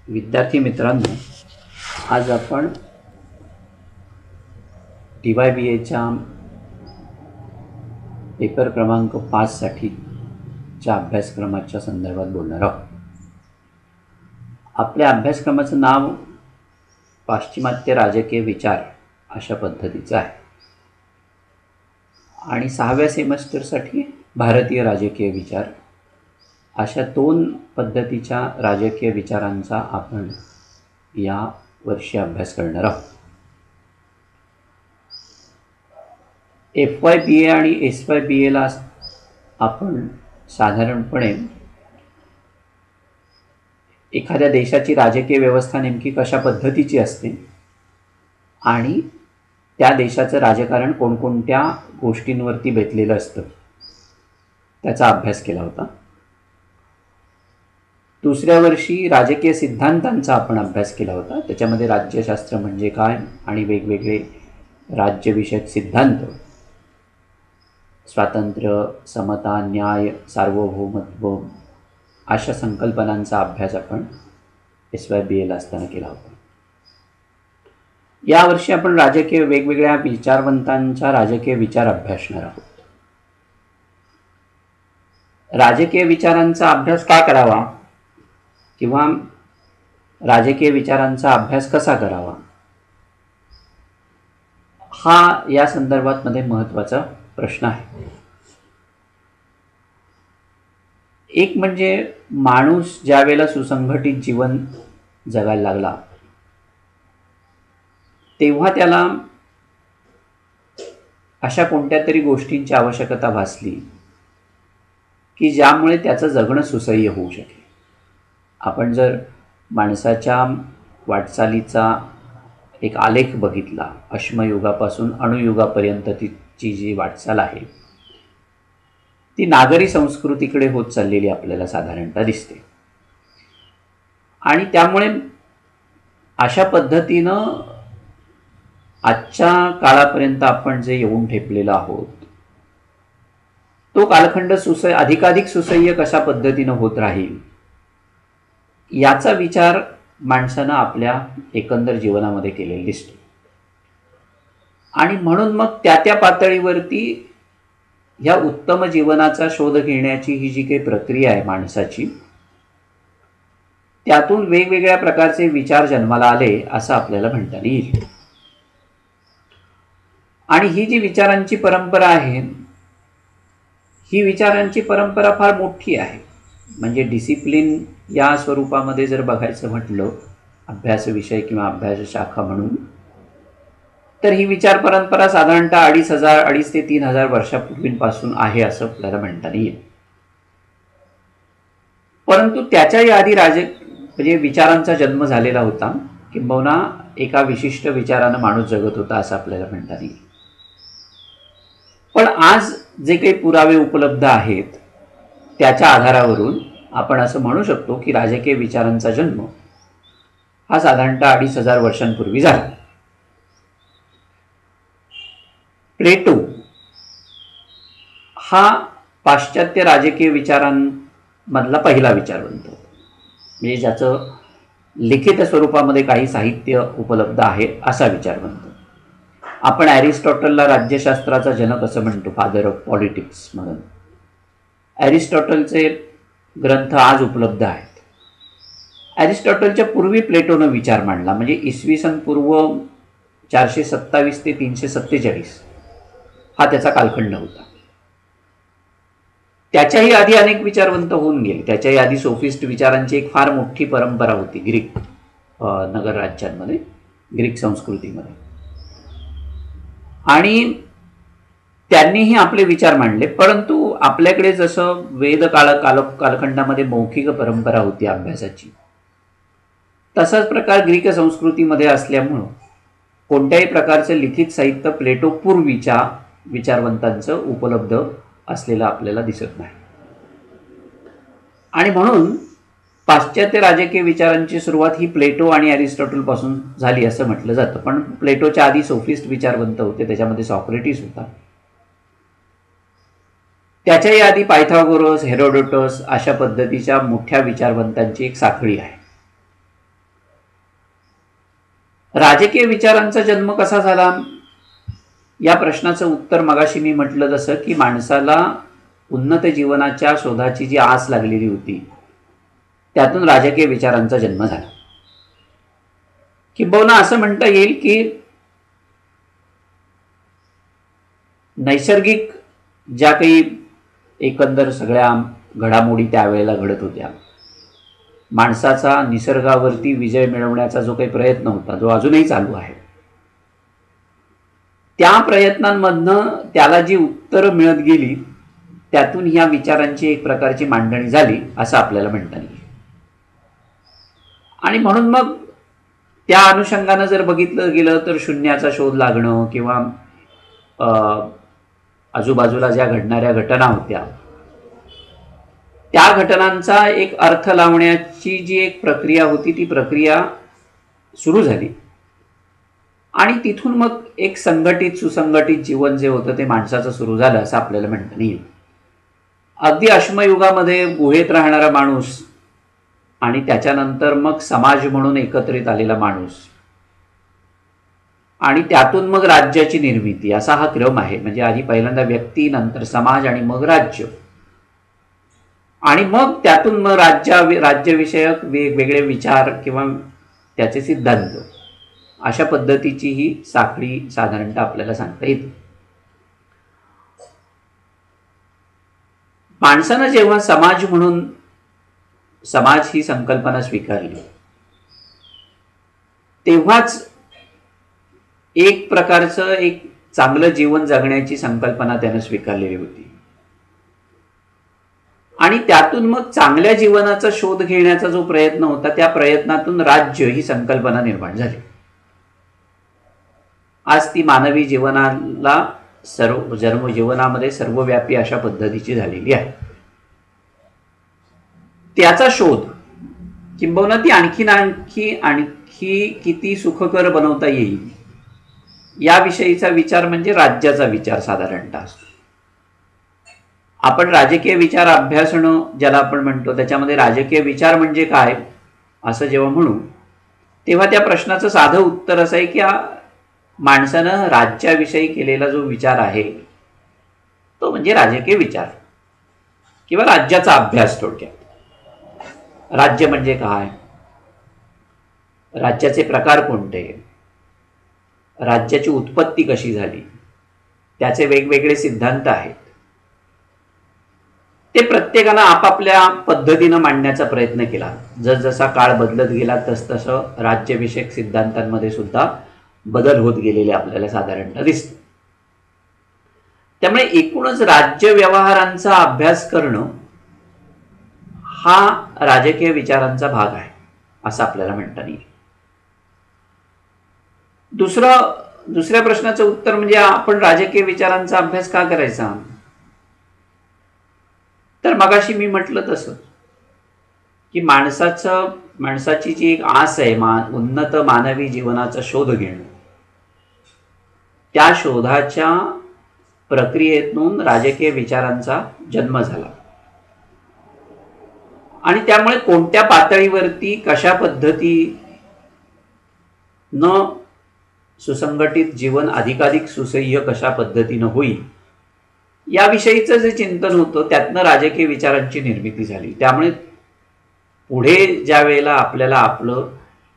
विद्यार्थी मित्रांनो, आज आपण DYBAच्या पेपर क्रमांक 5 साठीच्या अभ्यासक्रमाच्या संदर्भात बोलणार आहोत. आपल्या अभ्यासक्रमाचं नाव पाश्चिमात्य राजकीय विचार अशा पद्धतीचं आहे आणि 6व्या सेमेस्टरसाठी भारतीय राजकीय विचार अशा 2 पद्धतीच्या राजकीय विचारांचा आपण या वर्षी अभ्यास करणार आहोत. FYBA आणि SYBAला आपण साधारणपणे एखाद्या देशाची राजकीय व्यवस्था नेमकी कशा पद्धतीची असते आणि त्या देशाचं राजकारण कोणकोणत्या गोष्टींवरती बेतलेलं असतं त्याचा अभ्यास केला होता. दुसऱ्या वर्षी राजकीय सिद्धांतांचा आपण अभ्यास केला होता. त्याच्यामध्ये राज्यशास्त्र म्हणजे काय आणि वेगवेगळे राज्यविषयक सिद्धांत, स्वातंत्र्य, समता, न्याय, सार्वभौमत्व अशा संकल्पनांचा अभ्यास आपण SYBAला असताना केला होता. यावर्षी आपण राजकीय वेगवेगळ्या विचारवंतांचा राजकीय विचार अभ्यासणार आहोत. राजकीय विचारांचा अभ्यास का करावा किंवा राजकीय विचारांचा अभ्यास कसा करावा हा या संदर्भात मध्ये महत्त्वाचा प्रश्न आहे. एक म्हणजे माणूस ज्यावेळेला सुसंघटित जीवन जगायला लागला तेव्हा त्याला अशा कोणत्या तरी गोष्टींची आवश्यकता भासली की ज्यामुळे त्याचं जगणं सुसह्य होऊ शकेल. आपण जर माणसाच्या वाटचालीचा एक आलेख बघितला, अश्मयुगापासून अणुयुगापर्यंतची जी वाटचाल आहे ती नागरी संस्कृतीकडे होत चाललेली आपल्याला साधारणतः दिसते आणि त्यामुळे अशा पद्धतीनं आजच्या काळापर्यंत आपण जे येऊन ठेपलेलो आहोत तो कालखंड अधिकाधिक सुसह्य कशा पद्धतीनं होत राहील याचा विचार माणसानं आपल्या एकंदर जीवनामध्ये केलेला दिसतो आणि म्हणून मग त्या पातळीवरती ह्या उत्तम जीवनाचा शोध घेण्याची ही जी काही प्रक्रिया आहे माणसाची, त्यातून वेगवेगळ्या प्रकारचे विचार जन्माला आले असं आपल्याला म्हणता येईल. आणि ही जी विचारांची परंपरा आहे ही विचारांची परंपरा फार मोठी आहे. म्हणजे डिसिप्लिन या स्वरूपामध्ये जर बघायचं म्हटलं, अभ्यास विषय किंवा अभ्यास शाखा म्हणून, तर ही विचार परंपरा साधारणतः 2,500 ते 3,000 वर्षापूर्वीपासून आहे असं आपल्याला म्हणता येईल. परंतु त्याच्याही आधी म्हणजे विचारांचा जन्म झालेला होता, किंबहुना एका विशिष्ट विचारानं माणूस जगत होता असं आपल्याला म्हणता येईल. पण आज जे काही पुरावे उपलब्ध आहेत त्याच्या आधारावरून आपण असं म्हणू शकतो की राजकीय विचारांचा जन्म हा साधारणतः 2,500 वर्षांपूर्वी झाला. प्लेटो हा पाश्चात्य राजकीय विचारांमधला पहिला विचारवंत, म्हणजे ज्याचं लिखित स्वरूपामध्ये काही साहित्य उपलब्ध आहे असा विचारवंत. आपण ॲरिस्टॉटलला राज्यशास्त्राचा जनक असं म्हणतो, फादर ऑफ पॉलिटिक्स म्हणून. ॲरिस्टॉटलचे ग्रंथ आज उपलब्ध आहेत. ॲरिस्टॉटलच्या पूर्वी प्लेटोनं विचार मांडला, म्हणजे इसवी सन पूर्व 427 ते 347 हा त्याचा कालखंड होता. त्याच्याही आधी अनेक विचारवंत होऊन गेले. त्याच्याही आधी सोफिस्ट विचारांची एक फार मोठी परंपरा होती ग्रीक नगर राज्यांमध्ये, ग्रीक संस्कृतीमध्ये, आणि त्यांनीही आपले विचार मांडले. परंतु आपल्याकडे जसं वेद कालखंडामध्ये मौखिक परंपरा होती अभ्यासाची, तसाच प्रकार ग्रीक संस्कृतीमध्ये असल्यामुळं कोणत्याही प्रकारचं लिखित साहित्य प्लेटो पूर्वीच्या विचारवंतांचं उपलब्ध असलेलं आपल्याला दिसत नाही. आणि म्हणून पाश्चात्य राजकीय विचारांची सुरुवात ही प्लेटो आणि ॲरिस्टॉटलपासून झाली असं म्हटलं जातं. पण प्लेटोच्या आधी सोफिस्ट विचारवंत होते, त्याच्यामध्ये सॉक्रेटिस होता. त्याच्याही आधी पायथागोरस, हेरोडोटस अशा पद्धतीच्या मोठ्या विचारवंतांची एक साखळी आहे. राजकीय विचारांचा जन्म कसा झाला या प्रश्नाचं उत्तर मगाशी मी म्हटलं तसं की माणसाला उन्नत जीवनाच्या शोधाची जी आस लागलेली होती त्यातून राजकीय विचारांचा जन्म झाला. किंबहुना असं म्हणता येईल की नैसर्गिक ज्या काही एकंदर सगळ्या घडामोडी त्यावेळेला घडत होत्या, माणसाचा निसर्गावरती विजय मिळवण्याचा जो काही प्रयत्न होता, जो अजूनही चालू आहे, त्या प्रयत्नांमधनं त्याला जी उत्तरं मिळत गेली त्यातून ह्या विचारांची एक प्रकारची मांडणी झाली असं आपल्याला म्हणता येईल. आणि म्हणून मग त्या अनुषंगानं जर बघितलं गेलं तर शून्याचा शोध लागणं किंवा आजूबाजूला ज्या घडणाऱ्या घटना होत्या त्या घटनांचा एक अर्थ लावण्याची जी एक प्रक्रिया होती ती प्रक्रिया सुरू झाली आणि तिथून मग एक संघटित सुसंघटित जीवन जे होतं ते माणसाचं सुरू झालं असं आपल्याला म्हणता येईल. अगदी अश्मयुगामध्ये गुहेत राहणारा माणूस आणि त्याच्यानंतर मग समाज म्हणून एकत्रित आलेला माणूस आणि त्यातून मग राज्याची निर्मिती असा हा क्रम आहे. म्हणजे आधी पहिल्यांदा व्यक्ती, नंतर समाज आणि मग राज्य, आणि मग त्यातून मग राज्यविषयक वेगवेगळे विचार किंवा त्याचे सिद्धांत अशा पद्धतीची ही साखळी साधारणतः आपल्याला सांगता येते. माणसानं जेव्हा समाज ही संकल्पना स्वीकारली तेव्हाच एक प्रकारचं एक चांगलं जीवन जगण्याची संकल्पना त्यानं स्वीकारलेली होती आणि त्यातून मग चांगल्या जीवनाचा शोध घेण्याचा जो प्रयत्न होता त्या प्रयत्नातून राज्य ही संकल्पना निर्माण झाली. आज ती मानवी जीवनाला जीवनामध्ये सर्वव्यापी अशा पद्धतीची झालेली आहे. त्याचा शोध किंबहुना ती आणखी किती सुखकर बनवता येईल याविषयीचा विचार म्हणजे राज्याचा विचार साधारणतः असतो. आपण राजकीय विचार अभ्यासणं ज्याला आपण म्हणतो त्याच्यामध्ये राजकीय विचार म्हणजे काय असं जेव्हा म्हणू तेव्हा त्या प्रश्नाचं साधं उत्तर असं आहे की माणसानं राज्याविषयी केलेला जो विचार आहे तो म्हणजे राजकीय विचार किंवा राज्याचा अभ्यास. थोडक्यात राज्य म्हणजे काय, राज्याचे प्रकार कोणते, राज्याची उत्पत्ती कशी झाली, त्याचे वेगवेगळे सिद्धांत आहेत, ते प्रत्येकानं आपापल्या पद्धतीनं मांडण्याचा प्रयत्न केला. जसजसा काळ बदलत गेला तसतसं राज्यविषयक सिद्धांतांमध्ये सुद्धा बदल होत गेलेले आपल्याला साधारणतः दिसते. त्यामुळे एकूणच राज्य व्यवहारांचा अभ्यास करणं हा राजकीय विचारांचा भाग आहे असं आपल्याला म्हणता येईल. दुसऱ्या प्रश्नाचं उत्तर म्हणजे आपण राजकीय विचारांचा अभ्यास का करायचा, तर मगाशी मी म्हटलं तसं की माणसाची जी एक आस आहे उन्नत मानवी जीवनाचा शोध घेणं, त्या शोधाच्या प्रक्रियेतून राजकीय विचारांचा जन्म झाला आणि त्यामुळे कोणत्या पातळीवरती कशा पद्धतीनं सुसंघटित जीवन अधिकाधिक सुसह्य कशा पद्धतीनं होईल याविषयीचं जे चिंतन होतं त्यातनं राजकीय विचारांची निर्मिती झाली. त्यामुळे पुढे ज्या वेळेला आपल्याला आपलं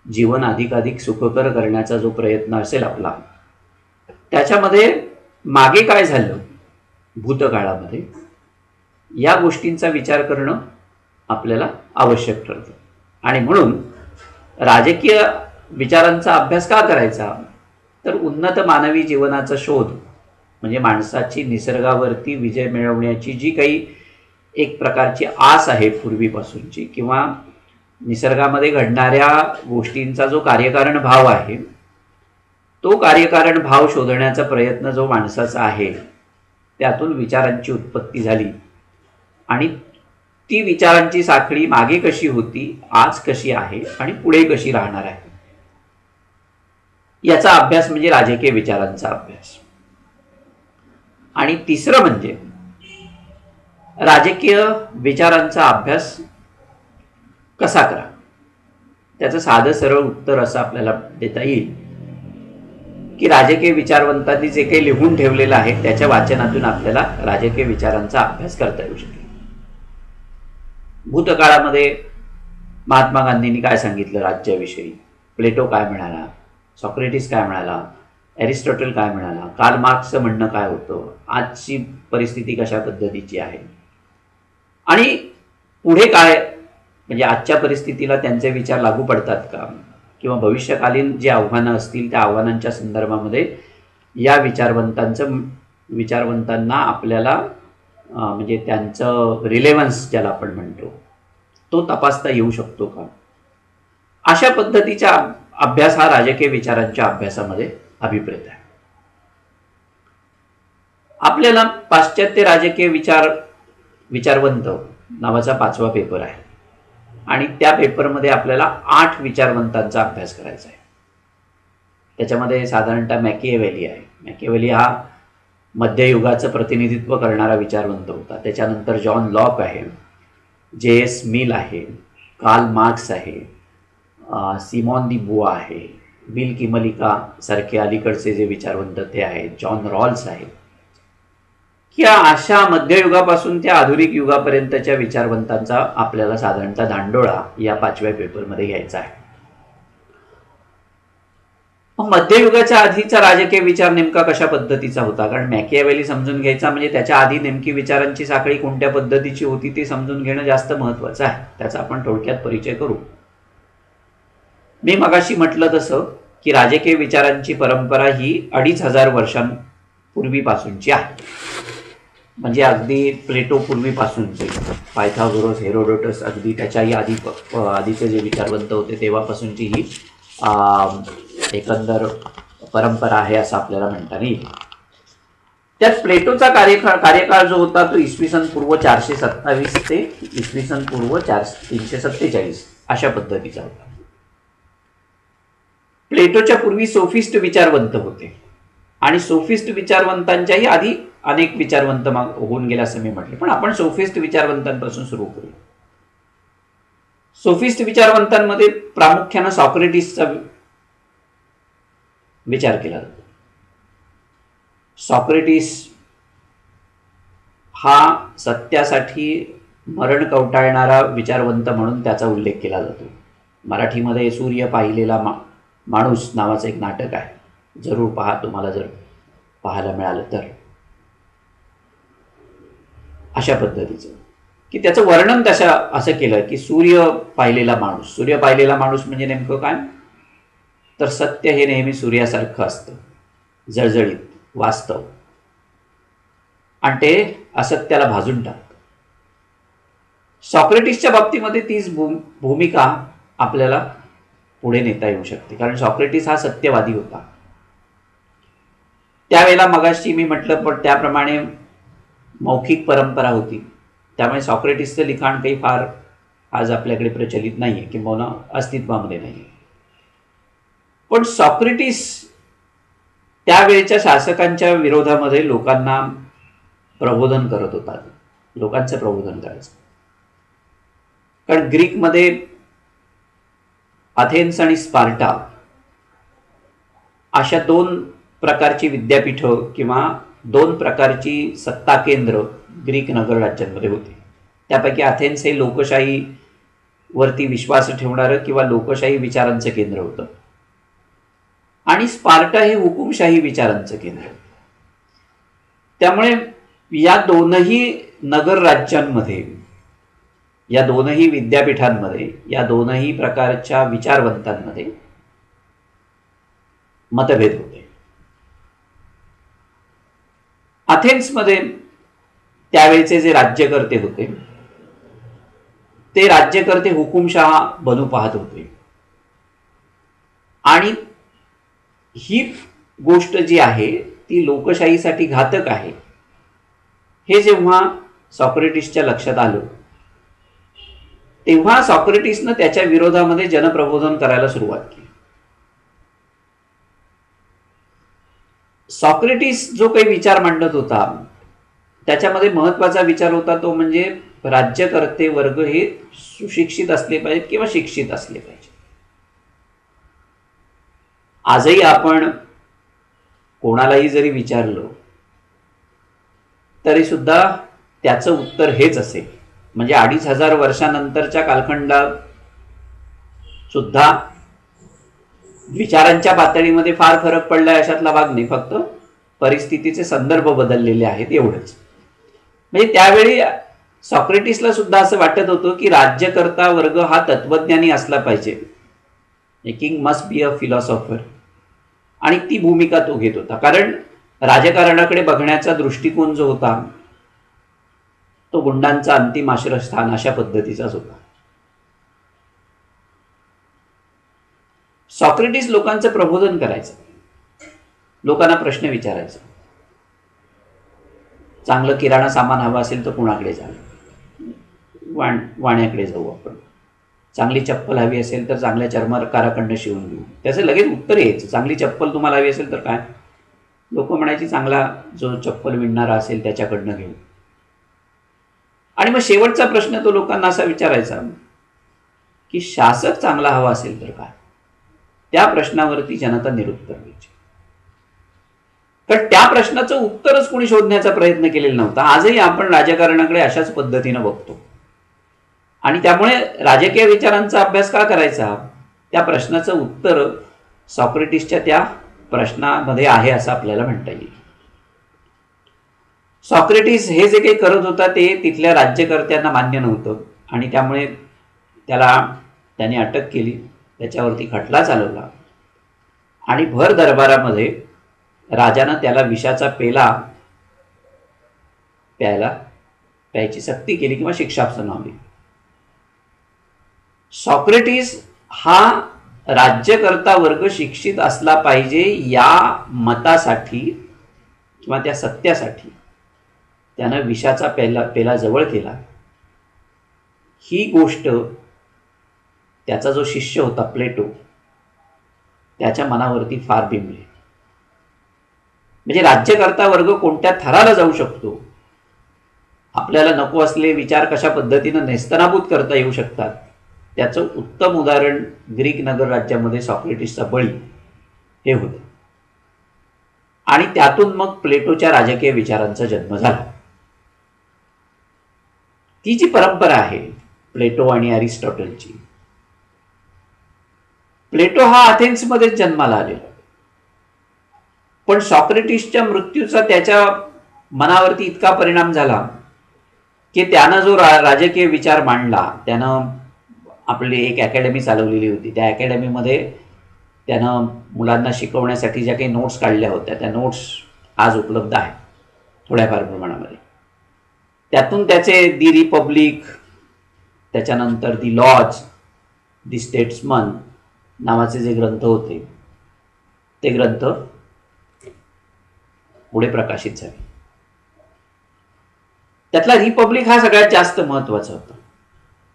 जीवन अधिकाधिक सुखकर करण्याचा जो प्रयत्न असेल आपला, त्याच्यामध्ये मागे काय झालं भूतकाळामध्ये या गोष्टींचा विचार करणं आपल्याला आवश्यक ठरतं. आणि म्हणून राजकीय विचारांचा अभ्यास का करायचा, तर उन्नत मानवी जीवनाचा शोध म्हणजे माणसाची निसर्गावरती विजय मिळवण्याची जी काही एक प्रकारची आस आहे पूर्वीपासूनची किंवा निसर्गामध्ये घडणाऱ्या गोष्टींचा जो कार्यकारण भाव आहे तो कार्यकारण भाव शोधण्याचा प्रयत्न जो माणसाचा आहे त्यातून विचारांची उत्पत्ती झाली आणि ती विचारांची साखळी मागे कशी होती, आज कशी आहे आणि पुढे कशी राहणार आहे याचा अभ्यास म्हणजे राजकीय विचारांचा अभ्यास. आणि तिसरं म्हणजे राजकीय विचारांचा अभ्यास कसा करा, त्याचं साधं सरळ उत्तर असं आपल्याला देता येईल की राजकीय विचारवंतांनी जे काही लिहून ठेवलेलं आहे त्याच्या वाचनातून आपल्याला राजकीय विचारांचा अभ्यास करता येऊ शकेल. भूतकाळामध्ये महात्मा गांधींनी काय सांगितलं राज्याविषयी, प्लेटो काय म्हणाला, सॉक्रेटिस काय म्हणाला, एरिस्टॉटल काय म्हणाला, कार्ल मार्क्सचं म्हणणं काय होतं, आजची परिस्थिती कशा पद्धतीची आहे आणि पुढे काय, म्हणजे आजच्या परिस्थितीला त्यांचे विचार लागू पडतात का, किंवा भविष्यकालीन जे आव्हानं असतील त्या आव्हानांच्या संदर्भामध्ये या विचारवंतांना आपल्याला म्हणजे त्यांचं रिलेव्हन्स ज्याला आपण म्हणतो तो तपासता येऊ शकतो का. अशा पद्धतीचा अभ्यास हा राजकीय विचारांच्या अभ्यासामध्ये अभिप्रेत आहे. आपल्याला पाश्चात्य राजकीय विचारवंत नावाचा 5वा पेपर आहे आणि त्या पेपरमध्ये आपल्याला 8 विचारवंतांचा अभ्यास करायचा आहे. त्याच्यामध्ये साधारणतः मॅकियावेली आहे. मॅकियावेली हा मध्ययुगाचं प्रतिनिधित्व करणारा विचारवंत होता. त्याच्यानंतर जॉन लॉक आहे, J.S. मिल आहे, कार्ल मार्क्स आहे, सिमॉन दी बुआ आहे, बिल किमलिका सारखे अलीकडचे जे विचारवंत ते आहेत, जॉन रॉल्स आहे. या अशा मध्ययुगापासून त्या आधुनिक युगापर्यंतच्या विचारवंतांचा आपल्याला साधारणतः धांडोळा या 5व्या पेपरमध्ये घ्यायचा आहे. मध्ययुगाच्या आधीचा राजकीय विचार नेमका कशा पद्धतीचा होता, कारण मॅकियावेली समजून घ्यायचा म्हणजे त्याच्या आधी नेमकी विचारांची साखळी कोणत्या पद्धतीची होती ते समजून घेणं जास्त महत्त्वाचं आहे. त्याचा आपण थोडक्यात परिचय करू. मी मगाशी म्हटलं तसं की राजकीय विचारांची परंपरा ही 2500 वर्षांपूर्वीपासूनची आहे. म्हणजे अगदी प्लेटो पूर्वीपासूनचे, पायथागोरस, हेरोडोटस अगदी त्याच्याही आधीचे जे विचारवंत होते तेव्हापासूनची ही एकंदर परंपरा आहे असं आपल्याला म्हणता येईल. त्यात प्लेटोचा कार्यकाळ जो होता तो इसवी सन पूर्व 427 ते इसवी सन पूर्व 347 अशा पद्धतीचा होता. प्लेटोच्या पूर्वी सोफिस्ट विचारवंत होते आणि सोफिस्ट विचारवंतांच्याही आधी अनेक विचारवंत होऊन गेले असं मी म्हटले, पण आपण सोफिस्ट विचारवंतांपासून सुरू करू. सोफिस्ट विचारवंतांमध्ये प्रामुख्यानं सॉक्रेटिसचा विचार केला जातो. सॉक्रेटिस हा सत्यासाठी मरण कवटाळणारा विचारवंत म्हणून त्याचा उल्लेख केला जातो. मराठीमध्ये सूर्य पाहिलेला माणूस नावाचं एक नाटक आहे, जरूर पहा तुम्हाला जर पाहायला मिळालं तर. अशा पद्धतीचं की त्याचं वर्णन असं केलं की सूर्य पाहिलेला माणूस म्हणजे नेमकं काय, तर सत्य हे नेहमी सूर्यासारखं असतं, जळजळीत, वास्तव, आणि ते असत्याला भाजून टाकतं. सॉक्रेटिसच्या बाबतीमध्ये तीच भूमिका आपल्याला पुढे नेता येऊ शकते, कारण सॉक्रेटिस हा सत्यवादी होता. त्यावेळेला मगाशी मी म्हटलं पण त्याप्रमाणे मौखिक परंपरा होती, त्यामुळे सॉक्रेटिसचं लिखाण काही फार आज आपल्याकडे प्रचलित नाही आहे किंवा अस्तित्वामध्ये नाही आहे. पण सॉक्रेटिस त्यावेळेच्या शासकांच्या विरोधामध्ये लोकांना प्रबोधन करत होता, लोकांचं प्रबोधन करायचं. कारण ग्रीकमध्ये अथेन्स आणि स्पार्टा अशा 2 प्रकारची विद्यापीठं किंवा 2 प्रकारची सत्ता केंद्र ग्रीक नगर राज्यांमध्ये होती. त्यापैकी अथेन्स हे लोकशाहीवरती विश्वास ठेवणारं किंवा लोकशाही विचारांचं केंद्र होतं आणि स्पार्टा हे हुकुमशाही विचारांचं केंद्र. त्यामुळे या दोनही नगर राज्यांमध्ये, या दोनही विद्यापीठांमध्ये, या दोनही प्रकारच्या विचारवंतांमध्ये मतभेद होते. अथेन्समध्ये त्यावेळेचे जे राज्यकर्ते होते ते राज्यकर्ते हुकुमशहा बनू पाहत होते आणि ही गोष्ट जी आहे ती लोकशाहीसाठी घातक आहे हे जेव्हा सॉक्रेटिसच्या लक्षात आलं तेव्हा सॉक्रेटिसनं त्याच्या विरोधामध्ये जनप्रबोधन करायला सुरुवात केली. सॉक्रेटिस जो काही विचार मांडत होता त्याच्यामध्ये महत्त्वाचा विचार होता तो म्हणजे राज्यकर्ते वर्ग हे सुशिक्षित असले पाहिजेत किंवा शिक्षित असले पाहिजे. आजही आपण कोणालाही जरी विचारलं तरी सुद्धा त्याचं उत्तर हेच असेल. म्हणजे 2500 वर्षानंतरच्या कालखंडात सुद्धा विचारांच्या पातळीमध्ये फार फरक पडलाय अशातला भाग नाही, फक्त परिस्थितीचे संदर्भ बदललेले आहेत एवढंच. म्हणजे त्यावेळी सॉक्रेटिसला सुद्धा असं वाटत होतं की राज्यकर्ता वर्ग हा तत्वज्ञानी असला पाहिजे. A king must be a philosopher. आणि ती भूमिका तो घेत होता, कारण राजकारणाकडे बघण्याचा दृष्टिकोन जो होता तो गुंडांचा अंतिम आश्रयस्थान अशा पद्धतीचाच होता. सॉक्रेटिस लोकांचं प्रबोधन करायचं, लोकांना प्रश्न विचारायचा. चांगलं किराणा सामान हवं असेल तर कुणाकडे जा, वाण्याकडे जाऊ आपण. चांगली चप्पल हवी असेल तर चांगल्या चर्मकाराकडनं शिवून घेऊ. त्याचं लगेच उत्तर यायचं, चांगली चप्पल तुम्हाला हवी असेल तर काय? लोक म्हणायची चांगला जो चप्पल विणणारा असेल त्याच्याकडनं घेऊ. आणि मग शेवटचा प्रश्न तो लोकांना असा विचारायचा की शासक चांगला हवा असेल तर काय? त्या प्रश्नावरती जनता निरुत्तर द्यायची. कारण त्या प्रश्नाचं उत्तरच कोणी शोधण्याचा प्रयत्न केलेला नव्हता. आजही आपण राजकारणाकडे अशाच पद्धतीनं बघतो. आणि त्यामुळे राजकीय विचारांचा अभ्यास का करायचा? त्या प्रश्नाचं उत्तर सॉक्रेटिसच्या त्या प्रश्नामध्ये आहे असं आपल्याला म्हणता येईल. सॉक्रेटिस हे जे काही करत होता ते तिथल्या राज्यकर्त्यांना मान्य नव्हतं आणि त्यामुळे त्याने अटक केली, त्याच्यावरती खटला चालवला आणि भर दरबारामध्ये राजानं त्याला विषाचा पेला प्यायची सक्ती केली किंवा शिक्षा सुनावली. सॉक्रेटिस हा राज्यकर्ता वर्ग शिक्षित असला पाहिजे या मतासाठी किंवा त्या सत्यासाठी त्यानं विषाचा पेला जवळ केला. ही गोष्ट त्याचा जो शिष्य होता प्लेटो त्याच्या मनावरती फार बिंबली. म्हणजे राज्यकर्ता वर्ग कोणत्या थराला जाऊ शकतो, आपल्याला नको असलेले विचार कशा पद्धतीनं नेस्तनाबूत करता येऊ शकतात, त्याचं उत्तम उदाहरण ग्रीक नगर राज्यामध्ये सॉक्रेटिसचा बळी हे होतं. आणि त्यातून मग प्लेटोच्या राजकीय विचारांचा जन्म झाला. ती जी परंपरा आहे प्लेटो आणि अरिस्टॉटलची, प्लेटो हा अथेन्समध्येच जन्माला आलेला, पण सॉक्रेटिसच्या मृत्यूचा त्याच्या मनावरती इतका परिणाम झाला की त्यानं जो राजकीय विचार मांडला, त्यानं आपली एक अकॅडमी चालवलेली होती. त्या अकॅडमीमध्ये त्यानं मुलांना शिकवण्यासाठी ज्या काही नोट्स काढल्या होत्या त्या नोट्स आज उपलब्ध आहेत थोड्याफार प्रमाणामध्ये. त्यातून त्याचे दी रिपब्लिक, त्याच्यानंतर दी लॉज, दी स्टेट्समन नावाचे जे ग्रंथ होते ते ग्रंथ पुढे प्रकाशित झाले. त्यातला रिपब्लिक हा सगळ्यात जास्त महत्वाचा होता,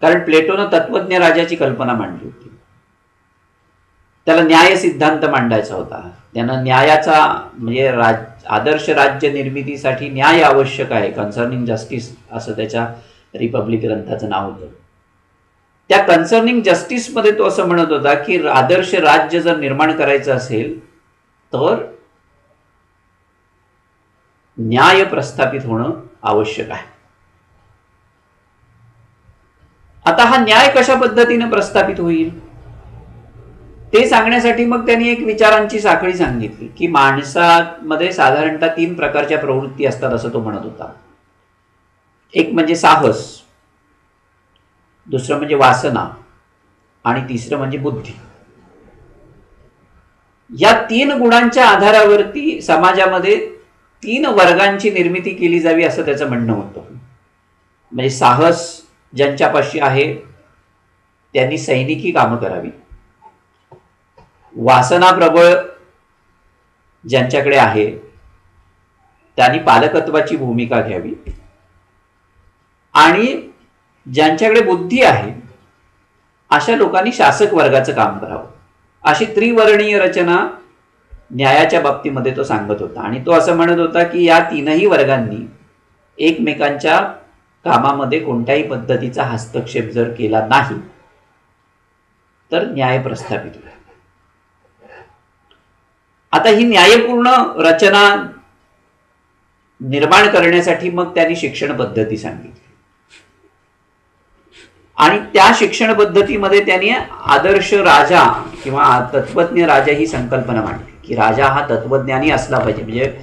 कारण प्लेटोनं तत्वज्ञ राजाची कल्पना मांडली होती. त्याला न्याय सिद्धांत मांडायचा होता. त्यानं न्यायाचा म्हणजे आदर्श राज्य निर्मितीसाठी न्याय आवश्यक आहे, कन्सर्निंग जस्टिस असं त्याच्या रिपब्लिक ग्रंथाचं नाव होतं. त्या कन्सर्निंग जस्टिसमध्ये तो असं म्हणत होता की आदर्श राज्य जर निर्माण करायचं असेल तर न्याय प्रस्थापित होणं आवश्यक आहे. आता हा न्याय कशा पद्धतीने प्रस्थापित होईल ते सांगण्यासाठी मग त्यांनी एक विचारांची साखळी सांगितली की माणसामध्ये साधारणतः 3 प्रकारच्या प्रवृत्ती असतात असं तो म्हणत होता. एक म्हणजे साहस, दुसरं म्हणजे वासना आणि तिसरं म्हणजे बुद्धी. या 3 गुणांच्या आधारावरती समाजामध्ये 3 वर्गांची निर्मिती केली जावी असं त्याचं म्हणणं होतं. म्हणजे साहस ज्यांच्यापाशी आहे त्यांनी सैनिकी कामं करावी, वासना प्रबळ ज्यांच्याकडे आहे त्यांनी पालकत्वाची भूमिका घ्यावी आणि ज्यांच्याकडे बुद्धी आहे अशा लोकांनी शासक वर्गाचं काम करावं. अशी त्रिवर्णीय रचना न्यायाच्या बाबतीमध्ये तो सांगत होता. आणि तो असं म्हणत होता की या 3ही वर्गांनी एकमेकांच्या कामामध्ये कोणत्याही पद्धतीचा हस्तक्षेप जर केला नाही तर न्याय प्रस्थापित होईल. आता ही न्यायपूर्ण रचना निर्माण करण्यासाठी मग त्यांनी शिक्षण पद्धती सांगितली आणि त्या शिक्षण पद्धतीमध्ये त्यांनी आदर्श राजा किंवा तत्वज्ञ राजा ही संकल्पना मांडली की राजा हा तत्वज्ञानी असला पाहिजे. म्हणजे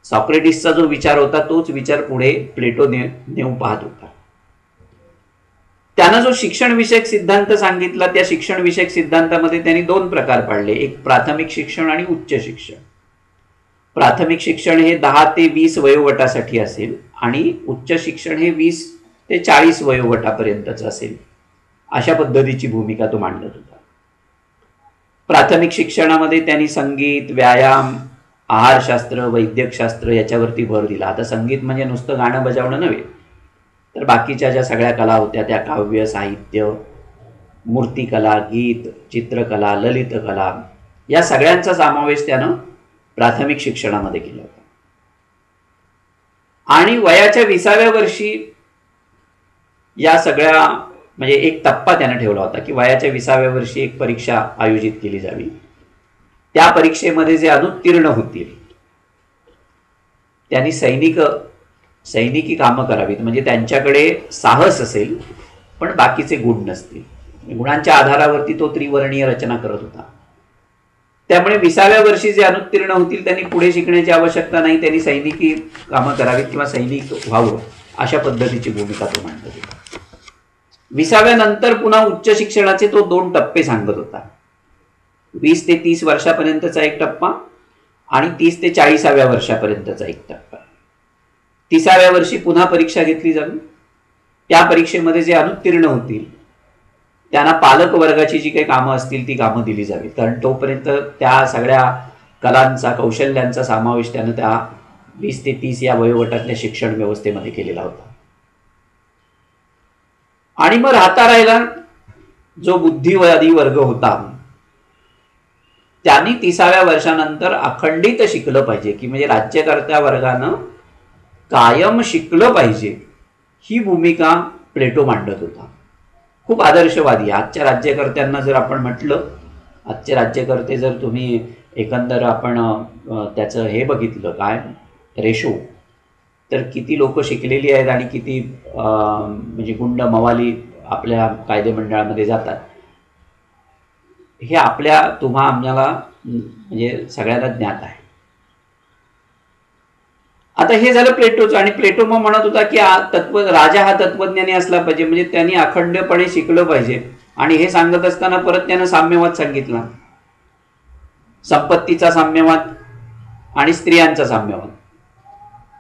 सॉक्रेटिसचा जो विचार होता तोच विचार पुढे प्लेटो नेऊन पाहत होता. त्यानं जो शिक्षण विषयक सिद्धांत सांगितला त्या शिक्षण विषयक सिद्धांतामध्ये त्यांनी दोन प्रकार पाडले, एक प्राथमिक शिक्षण आणि उच्च शिक्षण. प्राथमिक शिक्षण हे 10 ते 20 वयोगटासाठी असेल आणि उच्च शिक्षण हे 20 ते 40 वयोगटापर्यंतच असेल, अशा पद्धतीची भूमिका तो मांडत होता. प्राथमिक शिक्षणामध्ये त्यांनी संगीत, व्यायाम, आहारशास्त्र, वैद्यकशास्त्र याच्यावरती भर दिला. आता संगीत म्हणजे नुसतं गाणं बजावणं नव्हे, तर बाकीच्या ज्या सगळ्या कला होत्या त्या काव्य, साहित्य, मूर्तिकला, गीत, चित्रकला, ललितकला या सगळ्यांचा समावेश त्यानं प्राथमिक शिक्षणामध्ये केला होता. आणि वयाच्या 20व्या वर्षी या सगळ्या म्हणजे एक टप्पा त्यानं ठेवला होता की वयाच्या 20व्या वर्षी एक परीक्षा आयोजित केली जावी. त्या परीक्षेमध्ये जे अनुत्तीर्ण होतील त्यांनी सैनिकी कामं करावीत. म्हणजे त्यांच्याकडे साहस असेल पण बाकीचे गुण नसतील. गुणांच्या आधारावरती तो त्रिवर्णीय रचना करत होता. त्यामुळे 20व्या वर्षी जे अनुत्तीर्ण होतील त्यांनी पुढे शिकण्याची आवश्यकता नाही, त्यांनी सैनिकी कामं करावीत किंवा सैनिक व्हावं अशा पद्धतीची भूमिका तो मांडत होता. 20व्या नंतर पुन्हा उच्च शिक्षणाचे तो 2 टप्पे सांगत होता. 20 ते 30 वर्षापर्यंतचा एक टप्पा आणि 30 ते 40व्या वर्षापर्यंतचा एक टप्पा. 30व्या वर्षी पुन्हा परीक्षा घेतली जावी. त्या परीक्षेमध्ये जे अनुत्तीर्ण होतील त्यांना पालक वर्गाची जी काही कामं असतील ती कामं दिली जावी. कारण तोपर्यंत त्या सगळ्या कलांचा, कौशल्यांचा समावेश त्यानं त्या 20 ते 30 या वयोगटातल्या शिक्षण व्यवस्थेमध्ये केलेला होता. आणि मग राहता राहिला जो बुद्धिवादी वर्ग होता त्यांनी 30व्या वर्षानंतर अखंडित शिकलं पाहिजे की म्हणजे राज्यकर्त्या वर्गानं कायम शिकलं पाहिजे, ही भूमिका प्लेटो मांडत होता. खूप आदर्शवादी. आजच्या राज्यकर्त्यांना जर आपण म्हटलं, आजचे राज्यकर्ते जर तुम्ही एकंदर आपण त्याचं हे बघितलं काय रेशो, तर किती लोक शिकलेली आहेत आणि किती म्हणजे गुंड मवाली आपल्या कायदेमंडळामध्ये जातात हे आपल्या आम्हाला म्हणजे सगळ्यांना ज्ञात आहे. आता हे झालं प्लेटोचं. आणि प्लेटो मग म्हणत होता की राजा हा तत्वज्ञानी असला पाहिजे, म्हणजे त्यांनी अखंडपणे शिकलं पाहिजे. आणि हे सांगत असताना परत त्यानं साम्यवाद सांगितला, संपत्तीचा साम्यवाद आणि स्त्रियांचा साम्यवाद.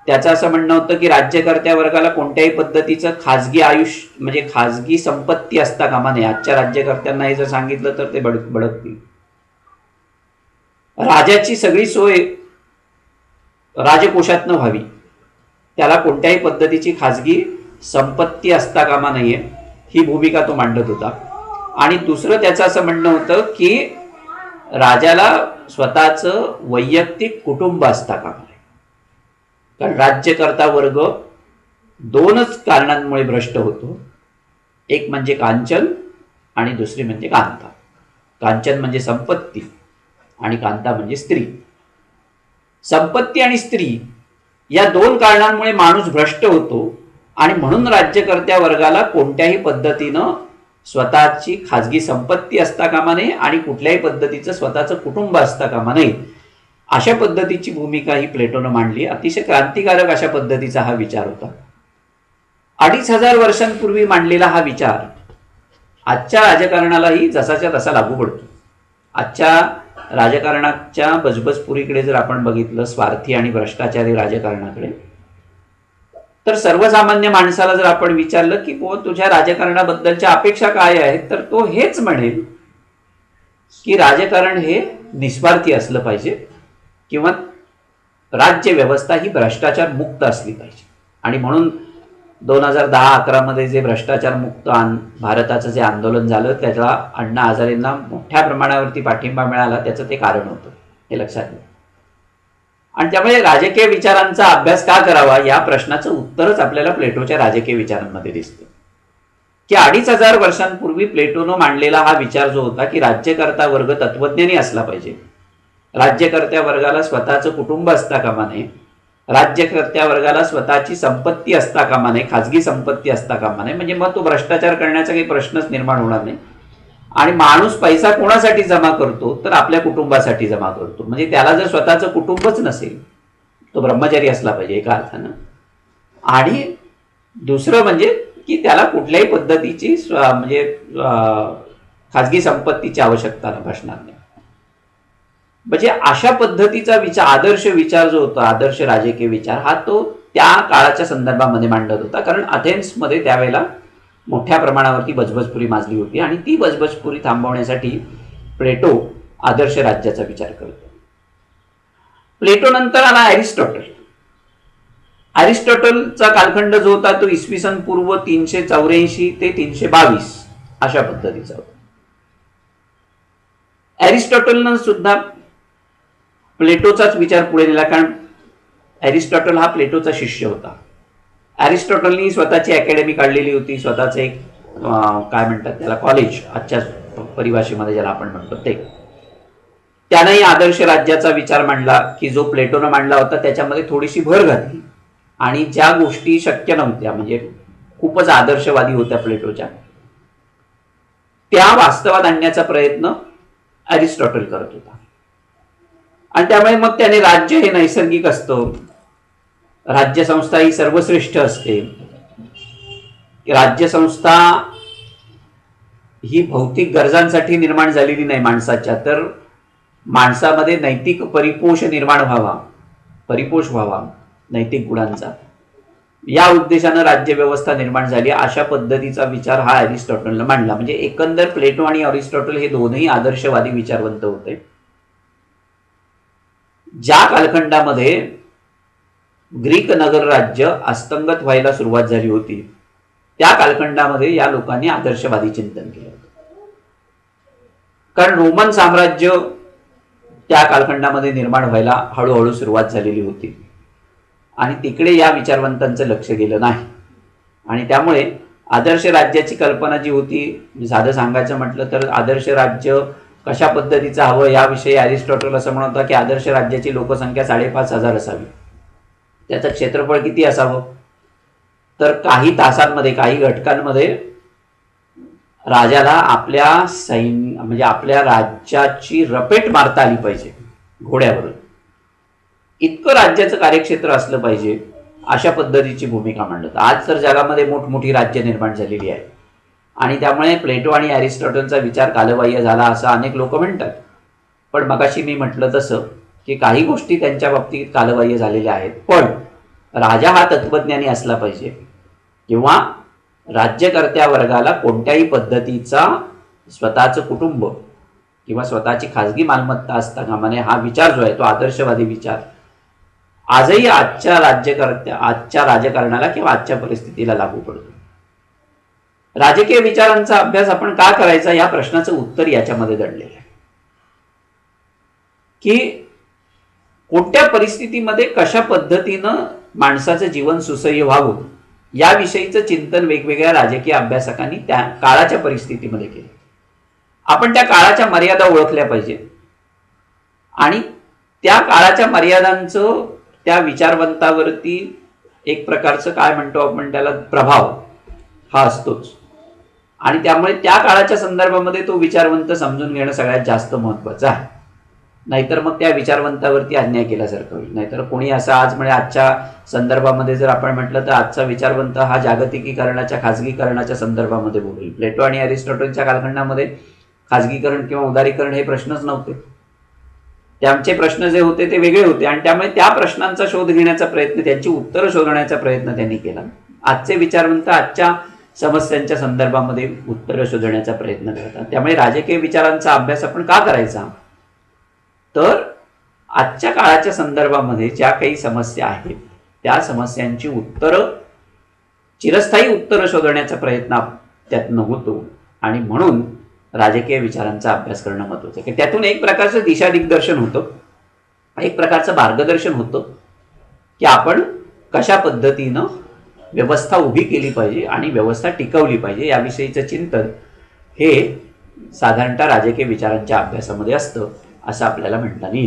त्याचं असं म्हणणं होतं की राज्यकर्त्या वर्गाला कोणत्याही पद्धतीचं खाजगी आयुष्य म्हणजे खाजगी संपत्ती असता कामा नये. आजच्या राज्यकर्त्यांना हे जर सांगितलं तर ते भडकतील. राजाची सगळी सोय राजकोषातनं व्हावी, त्याला कोणत्याही पद्धतीची खाजगी संपत्ती असता कामा नये, ही भूमिका तो मांडत होता. आणि दुसरं त्याचं असं म्हणणं होतं की राजाला स्वतःचं वैयक्तिक कुटुंब असता कामा नये. कारण राज्यकर्ता वर्ग 2च कारणांमुळे भ्रष्ट होतो. एक म्हणजे कांचन आणि दुसरी म्हणजे कांता. कांचन म्हणजे संपत्ती आणि कांता म्हणजे स्त्री. संपत्ती आणि स्त्री या 2 कारणांमुळे माणूस भ्रष्ट होतो. आणि म्हणून राज्यकर्त्या वर्गाला कोणत्याही पद्धतीनं स्वतःची खाजगी संपत्ती असता कामा नये आणि कुठल्याही पद्धतीचं स्वतःचं कुटुंब असता कामा नये, अशा पद्धतीची भूमिका ही प्लेटोनं मांडली. अतिशय क्रांतिकारक अशा पद्धतीचा हा विचार होता. 2500 वर्षांपूर्वी मांडलेला हा विचार आजच्या राजकारणालाही जसाच्या तसा लागू पडतो. आजच्या राजकारणाच्या बजबजपुरीकडे जर आपण बघितलं, स्वार्थी आणि भ्रष्टाचारी राजकारणाकडे, तर सर्वसामान्य माणसाला जर आपण विचारलं की तुझ्या राजकारणाबद्दलच्या अपेक्षा काय आहेत, तर तो हेच म्हणेल की राजकारण हे निस्वार्थी असलं पाहिजे किंवा राज्य व्यवस्था ही भ्रष्टाचार मुक्त असली पाहिजे. आणि म्हणून 2010-11 मध्ये जे भ्रष्टाचार मुक्त भारताचं जे आंदोलन झालं त्याला अण्णा हजारेंना मोठ्या प्रमाणावरती पाठिंबा मिळाला, त्याचं ते कारण होतं, हे लक्षात घ्या. आणि त्यामुळे राजकीय विचारांचा अभ्यास का करावा या प्रश्नाचं उत्तरच आपल्याला प्लेटोच्या राजकीय विचारांमध्ये दिसतं. की 2500 वर्षांपूर्वी प्लेटोनं मांडलेला हा विचार जो होता की राज्यकर्ता वर्ग तत्वज्ञानी असला पाहिजे, राज्यकर्त्या वर्गाला स्वतःचं कुटुंब असता कामा नये, राज्यकर्त्या वर्गाला स्वतःची संपत्ती असता कामा नये, खाजगी संपत्ती असता कामा नये. म्हणजे मग तो भ्रष्टाचार करण्याचा काही प्रश्नच निर्माण होणार नाही. आणि माणूस पैसा कोणासाठी जमा करतो तर आपल्या कुटुंबासाठी जमा करतो. म्हणजे त्याला जर स्वतःचं कुटुंबच नसेल, तो ब्रह्मचारी असला पाहिजे एका अर्थानं. आणि दुसरं म्हणजे की त्याला कुठल्याही पद्धतीची म्हणजे खाजगी संपत्तीची आवश्यकता भासणार नाही. म्हणजे अशा पद्धतीचा विचार, आदर्श विचार जो होता, आदर्श राजकीय विचार, हा तो त्या काळाच्या संदर्भामध्ये मांडत होता. कारण अथेन्समध्ये त्यावेळेला मोठ्या प्रमाणावरती बजबजपुरी माजली होती आणि ती बजबजपुरी थांबवण्यासाठी प्लेटो आदर्श राज्याचा विचार करतो. प्लेटो नंतर आला अरिस्टॉटल. अरिस्टॉटलचा कालखंड जो होता तो इसवी सन पूर्व 384 ते 322 अशा पद्धतीचा होता. अरिस्टॉटलनं सुद्धा प्लेटोचाच विचार पुढे नेला, कारण अरिस्टॉटल हा प्लेटोचा शिष्य होता. अरिस्टॉटलनी स्वतःची अकॅडमी काढलेली होती, स्वतःचं एक काय म्हणतात त्याला कॉलेज, आजच्या परिभाषेमध्ये ज्याला आपण म्हणतो ते. त्यानंही आदर्श राज्याचा विचार मांडला की जो प्लेटोनं मांडला होता त्याच्यामध्ये थोडीशी भर घातली आणि ज्या गोष्टी शक्य नव्हत्या, म्हणजे खूपच आदर्शवादी होत्या प्लेटोच्या, त्या वास्तवात आणण्याचा प्रयत्न अरिस्टॉटल करत होता. आणि त्यामुळे मग त्याने राज्य हे नैसर्गिक असतं, राज्यसंस्था ही सर्वश्रेष्ठ असते, राज्यसंस्था ही भौतिक गरजांसाठी निर्माण झालेली नाही माणसाच्या, तर माणसामध्ये नैतिक परिपोष निर्माण व्हावा, परिपोष व्हावा नैतिक गुणांचा, या उद्देशानं राज्यव्यवस्था निर्माण झाली. अशा पद्धतीचा विचार हा अरिस्टॉटलनं मांडला. म्हणजे एकंदर प्लेटो आणि अरिस्टॉटल हे दोनही आदर्शवादी विचारवंत होते. ज्या कालखंडामध्ये ग्रीक नगर राज्य अस्तंगत व्हायला सुरुवात झाली होती त्या कालखंडामध्ये या लोकांनी आदर्शवादी चिंतन केलं. कारण रोमन साम्राज्य त्या कालखंडामध्ये निर्माण व्हायला हळूहळू सुरुवात झालेली होती आणि तिकडे या विचारवंतांचं लक्ष गेलं नाही. आणि त्यामुळे आदर्श राज्याची कल्पना जी होती, साधं सांगायचं म्हटलं तर आदर्श राज्य कशा पद्धतीचं हवं याविषयी अरिस्टॉटल असं म्हणत होता की आदर्श राज्याची लोकसंख्या 5,500 असावी, त्याचं क्षेत्रफळ किती असावं तर काही तासांमध्ये, काही घटकांमध्ये राजाला आपल्या म्हणजे आपल्या राज्याची रपेट मारता आली पाहिजे घोड्यावरून, इतकं राज्याचं कार्यक्षेत्र असलं पाहिजे, अशा पद्धतीची भूमिका मांडत. आज तर जगामध्ये मोठमोठी राज्य निर्माण झालेली आहे आणि त्यामुळे प्लेटो आणि अरिस्टॉटलचा विचार कालबाह्य झाला असं अनेक लोक म्हणतात. पण मगाशी मी म्हटलं तसं की काही गोष्टी त्यांच्या बाबतीत कालबाह्य झालेल्या आहेत, पण राजा हा तत्वज्ञानी असला पाहिजे किंवा राज्यकर्त्या वर्गाला कोणत्याही पद्धतीचा स्वतःचं कुटुंब किंवा स्वतःची खाजगी मालमत्ता असता कामा नये, हा विचार जो आहे तो आदर्शवादी विचार आजही आजच्या राजकारणाला किंवा आजच्या परिस्थितीला लागू पडतो. राजकीय विचारांचा अभ्यास आपण का करायचा या प्रश्नाचं उत्तर याच्यामध्ये दडलेलं आहे की कोणत्या परिस्थितीमध्ये कशा पद्धतीनं माणसाचं जीवन सुसह्य व्हावं याविषयीचं चिंतन वेगवेगळ्या राजकीय अभ्यासकांनी त्या काळाच्या परिस्थितीमध्ये केलं. आपण त्या काळाच्या मर्यादा ओळखल्या पाहिजे आणि त्या काळाच्या मर्यादांचं त्या विचारवंतावरती एक प्रकारचं काय म्हणतो आपण त्याला प्रभाव हा असतोच. आणि त्यामुळे त्या काळाच्या संदर्भामध्ये तो विचारवंत समजून घेणं सगळ्यात जास्त महत्त्वाचं आहे. नाहीतर मग त्या विचारवंतावरती अन्याय केल्यासारखं होईल. नाहीतर कोणी असं आज म्हणजे आजच्या संदर्भामध्ये जर आपण म्हटलं तर आजचा विचारवंत हा जागतिकीकरणाच्या खाजगीकरणाच्या संदर्भामध्ये बोलेल. प्लेटो आणि अरिस्टॉटलच्या कालखंडामध्ये खाजगीकरण किंवा उदारीकरण हे प्रश्नच नव्हते. त्यांचे प्रश्न जे होते ते वेगळे होते आणि त्यामुळे त्या प्रश्नांचा शोध घेण्याचा प्रयत्न, त्यांची उत्तरं शोधण्याचा प्रयत्न त्यांनी केला. आजचे विचारवंत आजच्या समस्यांच्या संदर्भामध्ये उत्तरं शोधण्याचा प्रयत्न करतात. त्यामुळे राजकीय विचारांचा अभ्यास आपण का करायचा तर आजच्या काळाच्या संदर्भामध्ये ज्या काही समस्या आहेत त्या समस्यांची उत्तरं, चिरस्थायी उत्तरं शोधण्याचा प्रयत्न त्यातनं होतो आणि म्हणून राजकीय विचारांचा अभ्यास करणं महत्त्वाचं आहे. त्यातून एक प्रकारचं दिशादिग्दर्शन होतं, एक प्रकारचं मार्गदर्शन होतं की आपण कशा पद्धतीनं व्यवस्था उभी केली पाहिजे आणि व्यवस्था टिकवली पाहिजे याविषयीचं चिंतन हे साधारणतः राजकीय विचारांच्या अभ्यासामध्ये असतं असं आपल्याला म्हणता येईल.